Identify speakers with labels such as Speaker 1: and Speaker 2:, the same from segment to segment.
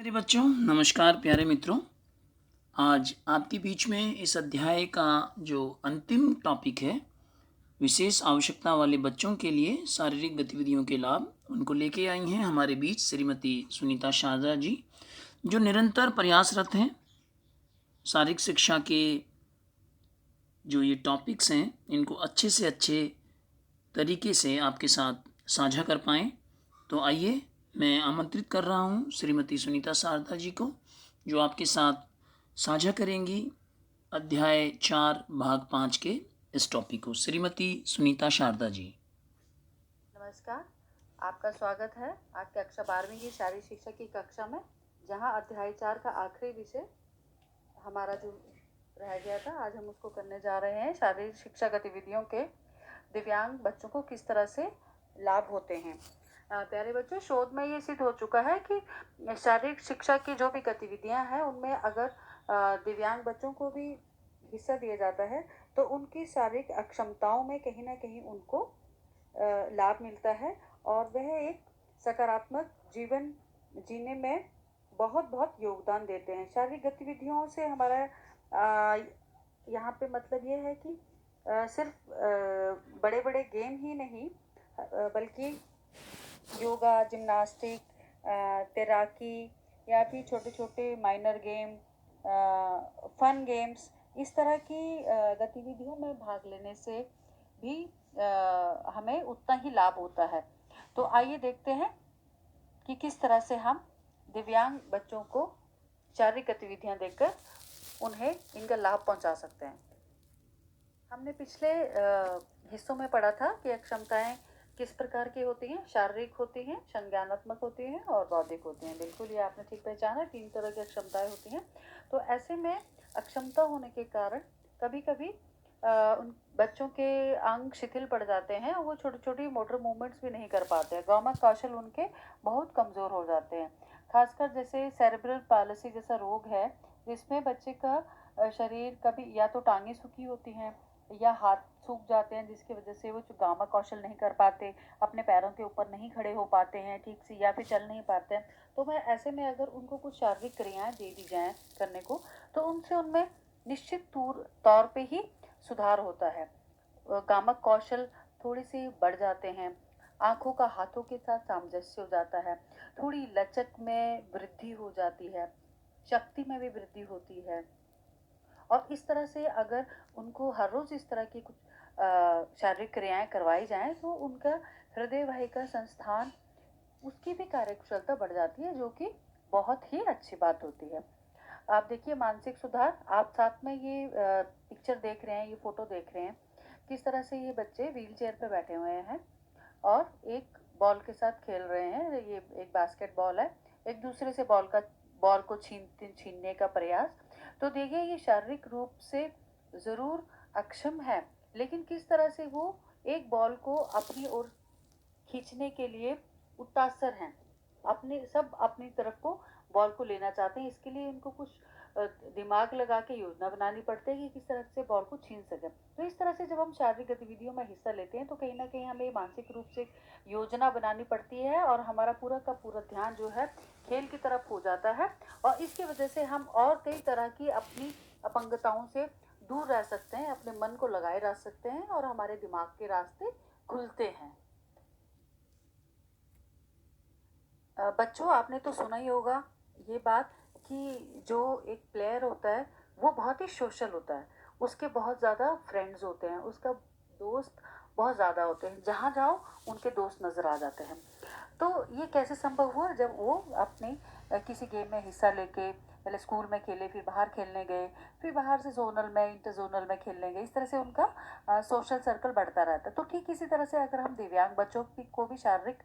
Speaker 1: मेरे बच्चों, नमस्कार प्यारे मित्रों। आज आपके बीच में इस अध्याय का जो अंतिम टॉपिक है, विशेष आवश्यकता वाले बच्चों के लिए शारीरिक गतिविधियों के लाभ, उनको लेके आई हैं हमारे बीच श्रीमती सुनीता शारदा जी, जो निरंतर प्रयासरत हैं शारीरिक शिक्षा के जो ये टॉपिक्स हैं, इनको अच्छे से अच्छे तरीके से आपके साथ साझा कर पाएँ। तो आइए, मैं आमंत्रित कर रहा हूँ श्रीमती सुनीता शारदा जी को, जो आपके साथ साझा करेंगी अध्याय 4 भाग 5 के इस टॉपिक को। श्रीमती सुनीता शारदा जी।
Speaker 2: नमस्कार, आपका स्वागत है आज कक्षा 12वीं की शारीरिक शिक्षा की कक्षा में, जहां अध्याय 4 का आखिरी विषय हमारा जो रह गया था, आज हम उसको करने जा रहे हैं। शारीरिक शिक्षा गतिविधियों के दिव्यांग बच्चों को किस तरह से लाभ होते हैं। प्यारे बच्चों, शोध में ये सिद्ध हो चुका है कि शारीरिक शिक्षा की जो भी गतिविधियां हैं, उनमें अगर दिव्यांग बच्चों को भी हिस्सा दिया जाता है तो उनकी शारीरिक अक्षमताओं में कहीं ना कहीं उनको लाभ मिलता है और वह एक सकारात्मक जीवन जीने में बहुत बहुत योगदान देते हैं। शारीरिक गतिविधियों से हमारा यहाँ पे मतलब ये है कि सिर्फ बड़े बड़े गेम ही नहीं, बल्कि योगा, जिम्नास्टिक, तैराकी या फिर छोटे छोटे माइनर गेम, फन गेम्स, इस तरह की गतिविधियों में भाग लेने से भी हमें उतना ही लाभ होता है। तो आइए देखते हैं कि किस तरह से हम दिव्यांग बच्चों को शारीरिक गतिविधियां देकर उन्हें इनका लाभ पहुंचा सकते हैं। हमने पिछले हिस्सों में पढ़ा था कि अक्षमताएं किस प्रकार की होती हैं। शारीरिक होती हैं, संज्ञानात्मक होती हैं और बौद्धिक होती हैं। बिल्कुल, ये आपने ठीक पहचाना, 3 तरह की अक्षमताएं होती हैं। तो ऐसे में अक्षमता होने के कारण कभी कभी उन बच्चों के अंग शिथिल पड़ जाते हैं और वो छोटी छोटी मोटर मूवमेंट्स भी नहीं कर पाते हैं। गौमक कौशल उनके बहुत कमज़ोर हो जाते हैं। खासकर जैसे सेरेब्रल पालिसी जैसा रोग है, जिसमें बच्चे का शरीर कभी या तो टांगें सूखी होती हैं या हाथ सूख जाते हैं, जिसकी वजह से वो गामा कौशल नहीं कर पाते, अपने पैरों के ऊपर नहीं खड़े हो पाते हैं ठीक से, या फिर चल नहीं पाते हैं। तो मैं ऐसे में अगर उनको कुछ शारीरिक क्रियाएं दे दी जाएं करने को, तो उनसे उनमें निश्चित तौर पे ही सुधार होता है। गामक कौशल थोड़ी सी बढ़ जाते हैं, आंखों का हाथों के साथ सामंजस्य हो जाता है, थोड़ी लचक में वृद्धि हो जाती है, शक्ति में भी वृद्धि होती है। और इस तरह से अगर उनको हर रोज़ इस तरह की कुछ शारीरिक क्रियाएं करवाई जाएं, तो उनका हृदय वाहिका संस्थान, उसकी भी कार्यकुशलता बढ़ जाती है, जो कि बहुत ही अच्छी बात होती है। आप देखिए, मानसिक सुधार, आप साथ में ये पिक्चर देख रहे हैं, ये फोटो देख रहे हैं, किस तरह से ये बच्चे व्हील चेयर पर बैठे हुए हैं और एक बॉल के साथ खेल रहे हैं। ये एक बास्केट बॉल है, एक दूसरे से बॉल को छीनने का प्रयास। तो देखिए, ये शारीरिक रूप से ज़रूर अक्षम है, लेकिन किस तरह से वो एक बॉल को अपनी ओर खींचने के लिए उतासर हैं। अपनी तरफ को बॉल को लेना चाहते हैं। इसके लिए इनको कुछ दिमाग लगा के योजना बनानी पड़ती है कि किस तरह से बॉल को छीन सके। तो इस तरह से जब हम शारीरिक गतिविधियों में हिस्सा लेते हैं, तो कहीं ना कहीं हमें मानसिक रूप से योजना बनानी पड़ती है और हमारा पूरा का पूरा ध्यान जो है खेल की तरफ हो जाता है। और इसकी वजह से हम और कई तरह की अपनी अपंगताओं से दूर रह सकते हैं, अपने मन को लगाए रख सकते हैं और हमारे दिमाग के रास्ते खुलते हैं। बच्चों, आपने तो सुना ही होगा ये बात कि जो एक प्लेयर होता है, वो बहुत ही सोशल होता है। उसके बहुत ज़्यादा फ्रेंड्स होते हैं, उसका दोस्त बहुत ज़्यादा होते हैं, जहाँ जाओ उनके दोस्त नज़र आ जाते हैं। तो ये कैसे संभव हुआ? जब वो अपने किसी गेम में हिस्सा लेके पहले स्कूल में खेले, फिर बाहर खेलने गए, फिर बाहर से जोनल में, इंटर जोनल में खेलने गए। इस तरह से उनका सोशल सर्कल बढ़ता रहता है। तो ठीक इसी तरह से अगर हम दिव्यांग बच्चों को भी शारीरिक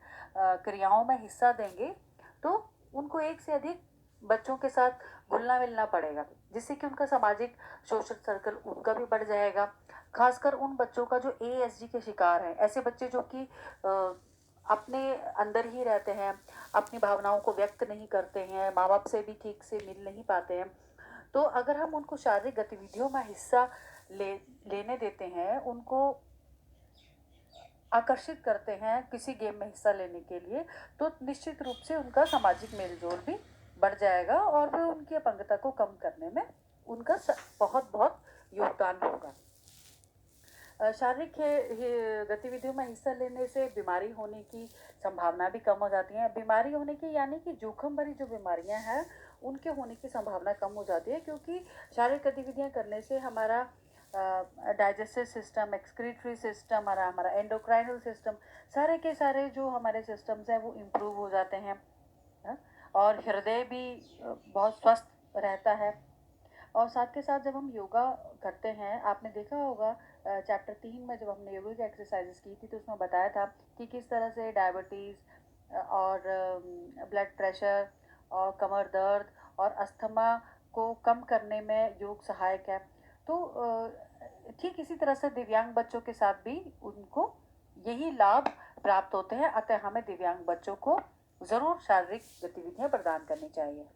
Speaker 2: क्रियाओं में हिस्सा देंगे, तो उनको एक से अधिक बच्चों के साथ घुलना मिलना पड़ेगा, जिससे कि उनका सामाजिक सोशल सर्कल उनका भी बढ़ जाएगा। खासकर उन बच्चों का जो ASD के शिकार हैं, ऐसे बच्चे जो कि अपने अंदर ही रहते हैं, अपनी भावनाओं को व्यक्त नहीं करते हैं, माँ बाप से भी ठीक से मिल नहीं पाते हैं। तो अगर हम उनको शारीरिक गतिविधियों में हिस्सा लेने देते हैं, उनको आकर्षित करते हैं किसी गेम में हिस्सा लेने के लिए, तो निश्चित रूप से उनका सामाजिक मेलजोल भी बढ़ जाएगा और वो उनकी अपंगता को कम करने में उनका बहुत बहुत योगदान होगा। शारीरिक गतिविधियों में हिस्सा लेने से बीमारी होने की संभावना भी कम हो जाती है। बीमारी होने की यानी कि जोखिम भरी जो बीमारियां हैं उनके होने की संभावना कम हो जाती है, क्योंकि शारीरिक गतिविधियां करने से हमारा डाइजेस्टिव सिस्टम, एक्सक्रीटरी सिस्टम, हमारा एंडोक्राइनल सिस्टम, सारे के सारे जो हमारे सिस्टम्स हैं वो इम्प्रूव हो जाते हैं। और हृदय भी बहुत स्वस्थ रहता है। और साथ के साथ जब हम योगा करते हैं, आपने देखा होगा चैप्टर 3 में जब हमने योगा की एक्सरसाइजेस की थी तो उसमें बताया था कि किस तरह से डायबिटीज़ और ब्लड प्रेशर और कमर दर्द और अस्थमा को कम करने में योग सहायक है। तो ठीक इसी तरह से दिव्यांग बच्चों के साथ भी उनको यही लाभ प्राप्त होते हैं। अतः हमें दिव्यांग बच्चों को ज़रूर शारीरिक गतिविधियां प्रदान करनी चाहिए।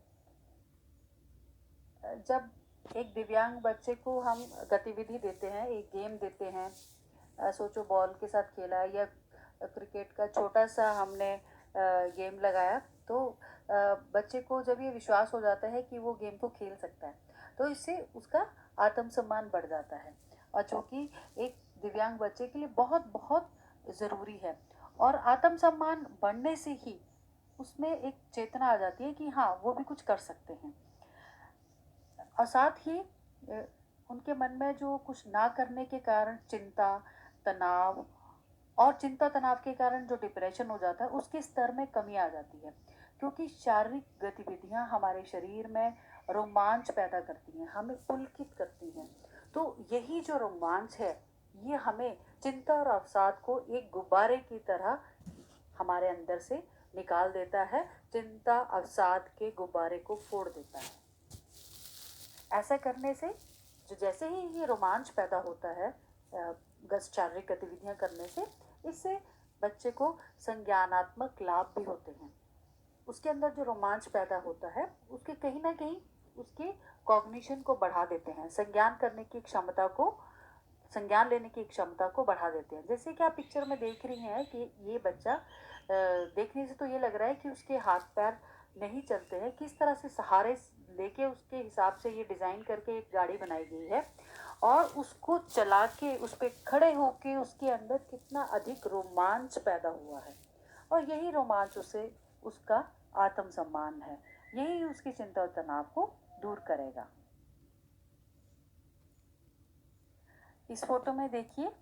Speaker 2: जब एक दिव्यांग बच्चे को हम गतिविधि देते हैं, एक गेम देते हैं, सोचो बॉल के साथ खेला या क्रिकेट का छोटा सा हमने गेम लगाया, तो बच्चे को जब ये विश्वास हो जाता है कि वो गेम को खेल सकता है तो इससे उसका आत्मसम्मान बढ़ जाता है, और जो कि एक दिव्यांग बच्चे के लिए बहुत बहुत ज़रूरी है। और आत्मसम्मान बढ़ने से ही उसमें एक चेतना आ जाती है कि हाँ वो भी कुछ कर सकते हैं। और साथ ही उनके मन में जो कुछ ना करने के कारण चिंता तनाव के कारण जो डिप्रेशन हो जाता है उसके स्तर में कमी आ जाती है, क्योंकि शारीरिक गतिविधियां हमारे शरीर में रोमांच पैदा करती हैं, हमें पुलकित करती हैं। तो यही जो रोमांच है ये हमें चिंता और अवसाद को एक गुब्बारे की तरह हमारे अंदर से निकाल देता है, चिंता अवसाद के गुब्बारे को फोड़ देता है। ऐसा करने से जो जैसे ही ये रोमांच पैदा होता है शारीरिक गतिविधियां करने से, इससे बच्चे को संज्ञानात्मक लाभ भी होते हैं। उसके अंदर जो रोमांच पैदा होता है उसके कहीं ना कहीं उसके कॉग्निशन को बढ़ा देते हैं, संज्ञान लेने की क्षमता को बढ़ा देते हैं। जैसे कि आप पिक्चर में देख रही हैं कि ये बच्चा देखने से तो ये लग रहा है कि उसके हाथ पैर नहीं चलते हैं, किस तरह से सहारे लेके उसके हिसाब से ये डिज़ाइन करके एक गाड़ी बनाई गई है, और उसको चला के उस पर खड़े होके उसके अंदर कितना अधिक रोमांच पैदा हुआ है। और यही रोमांच उसे उसका आत्मसम्मान है, यही उसकी चिंता और तनाव को दूर करेगा। इस फोटो में देखिए,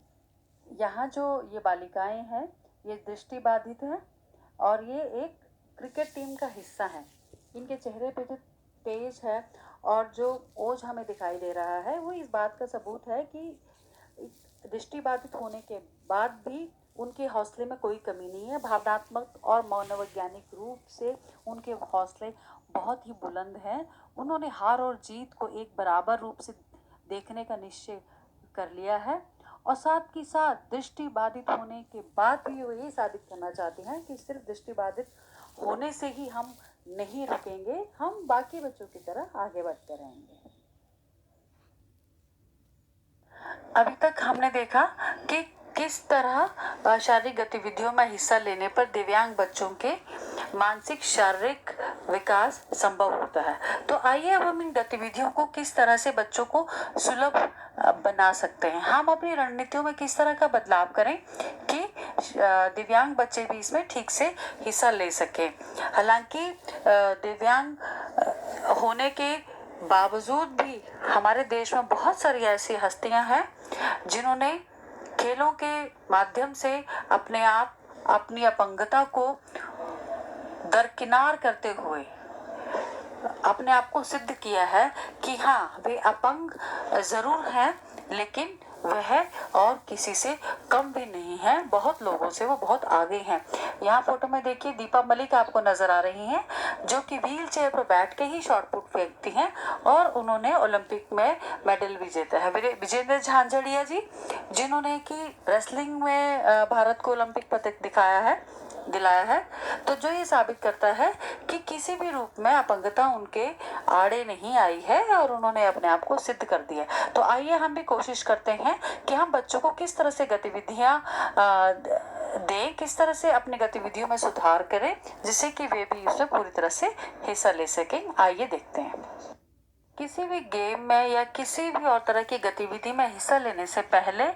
Speaker 2: यहाँ जो ये बालिकाएं हैं ये दृष्टिबाधित हैं और ये एक क्रिकेट टीम का हिस्सा है। इनके चेहरे पे जो तेज है और जो ओज हमें दिखाई दे रहा है वो इस बात का सबूत है कि दृष्टिबाधित होने के बाद भी उनके हौसले में कोई कमी नहीं है। भावनात्मक और मनोवैज्ञानिक रूप से उनके हौसले बहुत ही बुलंद हैं। उन्होंने हार और जीत को एक बराबर रूप से देखने का निश्चय कर लिया है, और साथ ही साथ दृष्टिबाधित होने के बाद भी वो ये साबित करना चाहते हैं कि सिर्फ दृष्टिबाधित होने से ही हम नहीं रुकेंगे, हम बाकी बच्चों की तरह आगे बढ़ते रहेंगे। अभी तक हमने देखा कि किस तरह शारीरिक गतिविधियों में हिस्सा लेने पर दिव्यांग बच्चों के मानसिक शारीरिक विकास संभव होता है। तो आइए अब हम इन गतिविधियों को किस तरह से बच्चों को सुलभ बना सकते हैं, हम अपनी रणनीतियों में किस तरह का बदलाव करें कि दिव्यांग बच्चे भी इसमें ठीक से हिस्सा ले सके। हालांकि दिव्यांग होने के बावजूद भी हमारे देश में बहुत सारी ऐसी हस्तियां हैं जिन्होंने खेलों के माध्यम से अपनी अपंगता को दरकिनार करते हुए अपने आप को सिद्ध किया है कि हाँ वे अपंग जरूर हैं लेकिन वह और किसी से कम भी नहीं है, बहुत लोगों से वो बहुत आगे हैं। यहाँ फोटो में देखिए दीपा मलिक आपको नजर आ रही हैं जो कि व्हील चेयर पर बैठ के ही शॉट पुट फेंकती हैं और उन्होंने ओलंपिक में मेडल भी जीता है। विजेंद्र झांझड़िया जी जिन्होंने कि रेसलिंग में भारत को ओलंपिक पदक दिलाया है। तो जो ये साबित करता है कि किसी भी रूप में अपंगता उनके आड़े नहीं आई है और उन्होंने अपने आप को सिद्ध कर दिया। तो आइए हम भी कोशिश करते हैं कि हम बच्चों को किस तरह से गतिविधियां दें, किस तरह से अपनी गतिविधियों में सुधार करें जिससे कि वे भी उसमें पूरी तरह से हिस्सा ले सकें। आइए देखते हैं। किसी भी गेम में या किसी भी और तरह की गतिविधि में हिस्सा लेने से पहले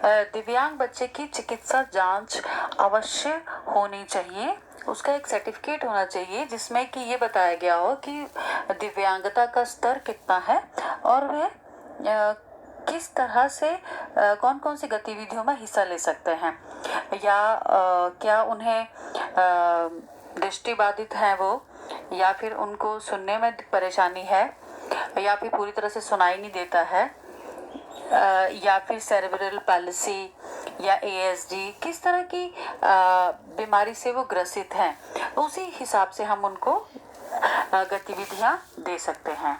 Speaker 2: दिव्यांग बच्चे की चिकित्सा जांच अवश्य होनी चाहिए। उसका एक सर्टिफिकेट होना चाहिए जिसमें कि ये बताया गया हो कि दिव्यांगता का स्तर कितना है और वह किस तरह से कौन कौन सी गतिविधियों में हिस्सा ले सकते हैं, या क्या उन्हें दृष्टि बाधित है वो, या फिर उनको सुनने में परेशानी है, या फिर पूरी तरह से सुनाई नहीं देता है, या फिर सेरेब्रल पैलिसी या एएसडी, किस तरह की बीमारी से वो ग्रसित हैं, उसी हिसाब से हम उनको गतिविधियां दे सकते हैं।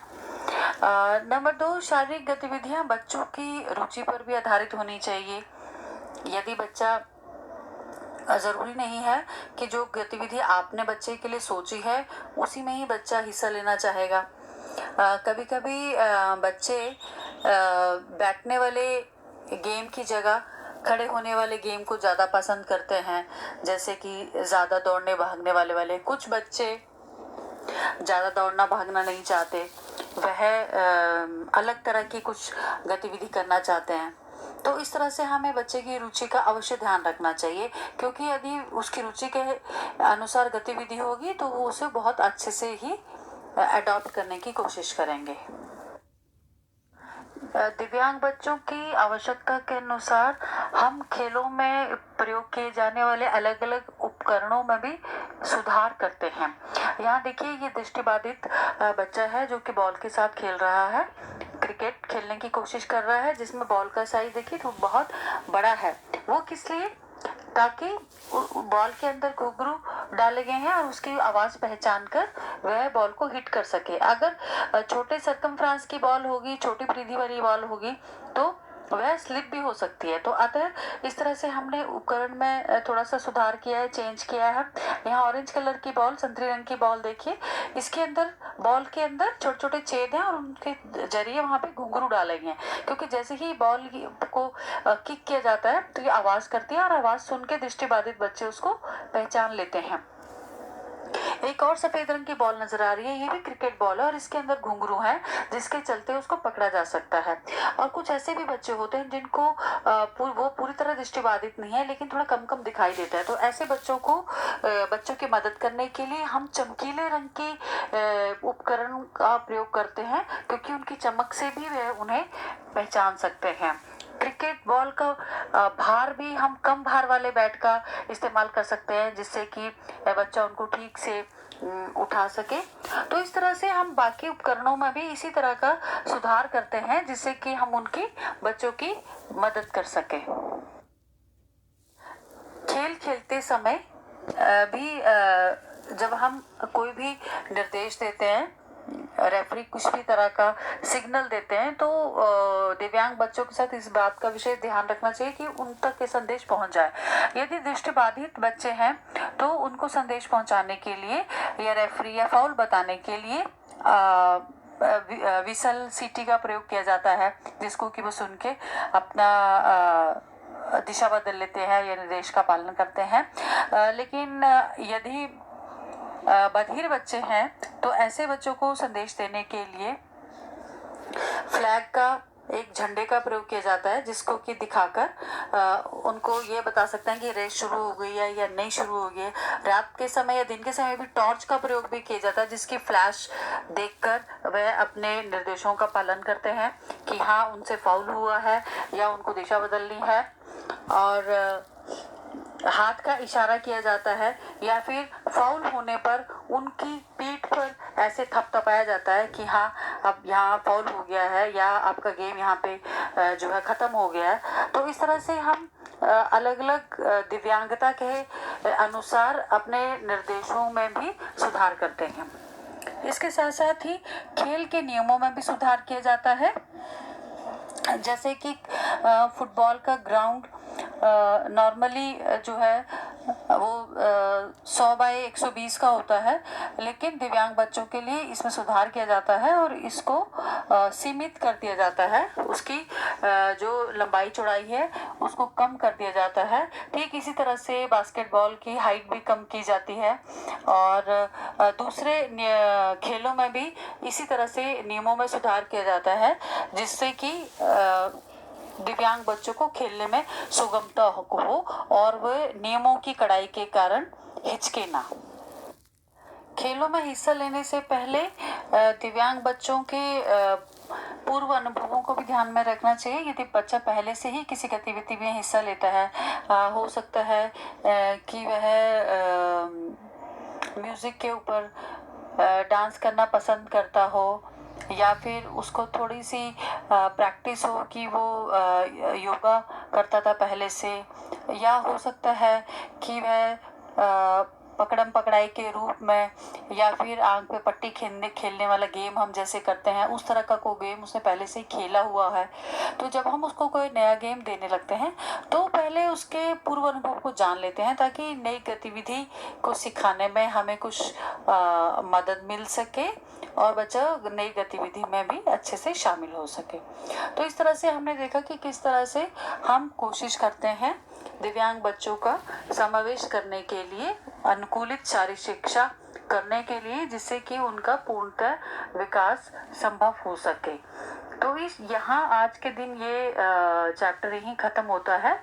Speaker 2: नंबर 2, शारीरिक गतिविधियां बच्चों की रुचि पर भी आधारित होनी चाहिए। यदि बच्चा, ज़रूरी नहीं है कि जो गतिविधि आपने बच्चे के लिए सोची है उसी में ही बच्चा हिस्सा लेना चाहेगा। कभी कभी बच्चे बैठने वाले गेम की जगह खड़े होने वाले गेम को ज़्यादा पसंद करते हैं, जैसे कि ज़्यादा दौड़ने भागने वाले। कुछ बच्चे ज़्यादा दौड़ना भागना नहीं चाहते, वह अलग तरह की कुछ गतिविधि करना चाहते हैं। तो इस तरह से हमें बच्चे की रुचि का अवश्य ध्यान रखना चाहिए, क्योंकि यदि उसकी रुचि के अनुसार गतिविधि होगी तो वो उसे बहुत अच्छे से ही अडॉप्ट करने की कोशिश करेंगे। दिव्यांग बच्चों की आवश्यकता के अनुसार हम खेलों में प्रयोग किए जाने वाले अलग अलग उपकरणों में भी सुधार करते हैं। यहाँ देखिए, ये दृष्टिबाधित बच्चा है जो कि बॉल के साथ खेल रहा है, क्रिकेट खेलने की कोशिश कर रहा है, जिसमें बॉल का साइज देखिए तो बहुत बड़ा है। वो किस लिए? ताकि बॉल के अंदर घुंघरू डाले गए हैं और उसकी आवाज पहचान कर वह बॉल को हिट कर सके। अगर छोटे सरकमफ्रांस की बॉल होगी, छोटी परिधि वाली बॉल होगी, तो वह स्लिप भी हो सकती है। तो अतः इस तरह से हमने उपकरण में थोड़ा सा सुधार किया है, चेंज किया है। यहाँ ऑरेंज कलर की बॉल, संतरी रंग की बॉल देखिए, इसके अंदर, बॉल के अंदर छोटे छोटे छेद हैं और उनके जरिए वहां पे घुंघरू डाले गए हैं, क्योंकि जैसे ही बॉल को किक किया जाता है तो ये आवाज करती है और आवाज सुन के दृष्टिबाधित बच्चे उसको पहचान लेते हैं। एक और सफेद रंग की बॉल नजर आ रही है, ये भी क्रिकेट बॉल है और इसके अंदर घुंघरू है जिसके चलते उसको पकड़ा जा सकता है। और कुछ ऐसे भी बच्चे होते हैं जिनको वो पूरी तरह दृष्टिबाधित नहीं है लेकिन थोड़ा कम कम दिखाई देता है। तो ऐसे बच्चों की मदद करने के लिए हम चमकीले रंग के उपकरण का प्रयोग करते हैं, क्योंकि उनकी चमक से भी वे उन्हें पहचान सकते हैं। क्रिकेट बॉल का भार भी हम कम भार वाले बैट का इस्तेमाल कर सकते हैं, जिससे कि बच्चा उनको ठीक से उठा सके। तो इस तरह से हम बाकी उपकरणों में भी इसी तरह का सुधार करते हैं जिससे कि हम उनकी बच्चों की मदद कर सके। खेल खेलते समय भी जब हम कोई भी निर्देश देते हैं, रेफरी कुछ भी तरह का सिग्नल देते हैं, तो दिव्यांग बच्चों के साथ इस बात का विशेष ध्यान रखना चाहिए कि उन तक ये संदेश पहुंच जाए। यदि दृष्टिबाधित बच्चे हैं तो उनको संदेश पहुंचाने के लिए या रेफरी या फाउल बताने के लिए विसल सीटी का प्रयोग किया जाता है, जिसको कि वो सुन के अपना दिशा बदल लेते हैं या निर्देश का पालन करते हैं। लेकिन यदि बधिर बच्चे हैं तो ऐसे बच्चों को संदेश देने के लिए फ्लैग का, एक झंडे का प्रयोग किया जाता है, जिसको कि दिखाकर उनको ये बता सकते हैं कि रेस शुरू हो गई है या नहीं शुरू हो गई है। रात के समय या दिन के समय भी टॉर्च का प्रयोग भी किया जाता है, जिसकी फ्लैश देखकर वह अपने निर्देशों का पालन करते हैं कि हाँ, उनसे फाउल हुआ है या उनको दिशा बदलनी है। और हाथ का इशारा किया जाता है या फिर फाउल होने पर उनकी पीठ पर ऐसे थपथपाया जाता है कि हाँ, अब यहाँ फाउल हो गया है या आपका गेम यहाँ पे जो है खत्म हो गया है। तो इस तरह से हम अलग अलग दिव्यांगता के अनुसार अपने निर्देशों में भी सुधार करते हैं। इसके साथ साथ ही खेल के नियमों में भी सुधार किया जाता है, जैसे कि फुटबॉल का ग्राउंड नॉर्मली जो है वो 100/120 का होता है, लेकिन दिव्यांग बच्चों के लिए इसमें सुधार किया जाता है और इसको सीमित कर दिया जाता है। उसकी जो लंबाई चौड़ाई है उसको कम कर दिया जाता है। ठीक इसी तरह से बास्केटबॉल की हाइट भी कम की जाती है और दूसरे खेलों में भी इसी तरह से नियमों में सुधार किया जाता है, जिससे कि दिव्यांग बच्चों को खेलने में सुगमता हो और वे नियमों की कड़ाई के कारण हिचके ना। खेलों में हिस्सा लेने से पहले दिव्यांग बच्चों के पूर्व अनुभवों को भी ध्यान में रखना चाहिए। यदि बच्चा पहले से ही किसी गतिविधि में हिस्सा लेता है, हो सकता है कि वह म्यूजिक के ऊपर डांस करना पसंद करता हो, या फिर उसको थोड़ी सी प्रैक्टिस हो कि वो योगा करता था पहले से, या हो सकता है कि वह पकड़म पकड़ाई के रूप में या फिर आग पे पट्टी खेलने वाला गेम हम जैसे करते हैं, उस तरह का कोई गेम उसने पहले से ही खेला हुआ है। तो जब हम उसको कोई नया गेम देने लगते हैं तो पहले उसके पूर्व अनुभव को जान लेते हैं, ताकि नई गतिविधि को सिखाने में हमें कुछ मदद मिल सके और बच्चा नई गतिविधि में भी अच्छे से शामिल हो सके। तो इस तरह से हमने देखा कि किस तरह से हम कोशिश करते हैं दिव्यांग बच्चों का समावेश करने के लिए, अनुकूलित शारीरिक शिक्षा करने के लिए, जिससे कि उनका पूर्णतः विकास संभव हो सके। तो इस यहाँ आज के दिन ये चैप्टर यहीं ख़त्म होता है।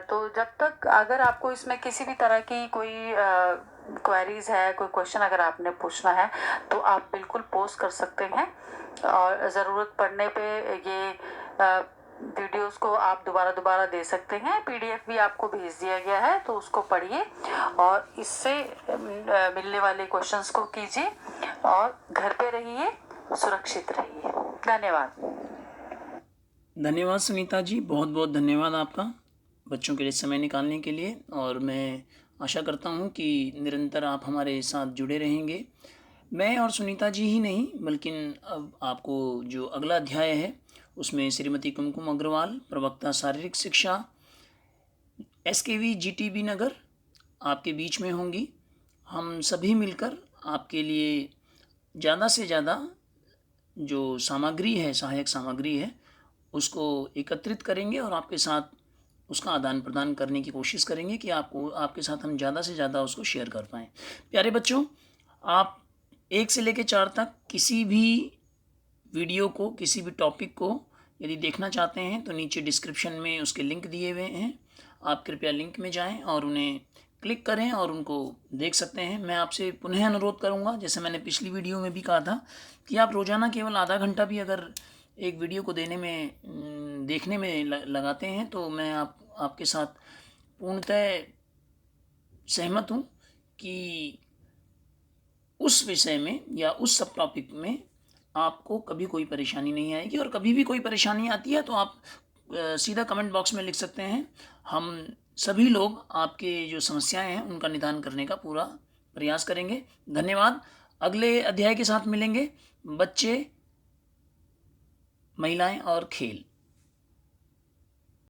Speaker 2: तो जब तक अगर आपको इसमें किसी भी तरह की कोई क्वेरीज है, कोई क्वेश्चन अगर आपने पूछना है तो आप बिल्कुल पोस्ट कर सकते हैं, और ज़रूरत पड़ने पे ये वीडियोस को आप दोबारा दे सकते हैं। पीडीएफ भी आपको भेज दिया गया है, तो उसको पढ़िए और इससे मिलने वाले क्वेश्चंस को कीजिए और घर पे रहिए, सुरक्षित रहिए। धन्यवाद।
Speaker 1: धन्यवाद सुनीता जी, बहुत बहुत धन्यवाद आपका बच्चों के लिए समय निकालने के लिए। और मैं आशा करता हूँ कि निरंतर आप हमारे साथ जुड़े रहेंगे। मैं और सुनीता जी ही नहीं, बल्कि अब आपको जो अगला अध्याय है उसमें श्रीमती कुमकुम अग्रवाल, प्रवक्ता शारीरिक शिक्षा, SKV GTB नगर, आपके बीच में होंगी। हम सभी मिलकर आपके लिए ज़्यादा से ज़्यादा जो सामग्री है, सहायक सामग्री है, उसको एकत्रित करेंगे और आपके साथ उसका आदान प्रदान करने की कोशिश करेंगे कि आपके साथ हम ज़्यादा से ज़्यादा उसको शेयर कर पाएँ। प्यारे बच्चों, आप 1 से लेकर 4 तक किसी भी वीडियो को, किसी भी टॉपिक को यदि देखना चाहते हैं तो नीचे डिस्क्रिप्शन में उसके लिंक दिए हुए हैं। आप कृपया लिंक में जाएं और उन्हें क्लिक करें और उनको देख सकते हैं। मैं आपसे पुनः अनुरोध करूंगा, जैसे मैंने पिछली वीडियो में भी कहा था, कि आप रोज़ाना केवल आधा घंटा भी अगर एक वीडियो को देखने में लगाते हैं तो मैं आपके साथ पूर्णतः सहमत हूँ कि उस विषय में या उस सब टॉपिक में आपको कभी कोई परेशानी नहीं आएगी। और कभी भी कोई परेशानी आती है तो आप सीधा कमेंट बॉक्स में लिख सकते हैं। हम सभी लोग आपके जो समस्याएं हैं उनका निदान करने का पूरा प्रयास करेंगे। धन्यवाद। अगले अध्याय के साथ मिलेंगे, बच्चे, महिलाएं और खेल।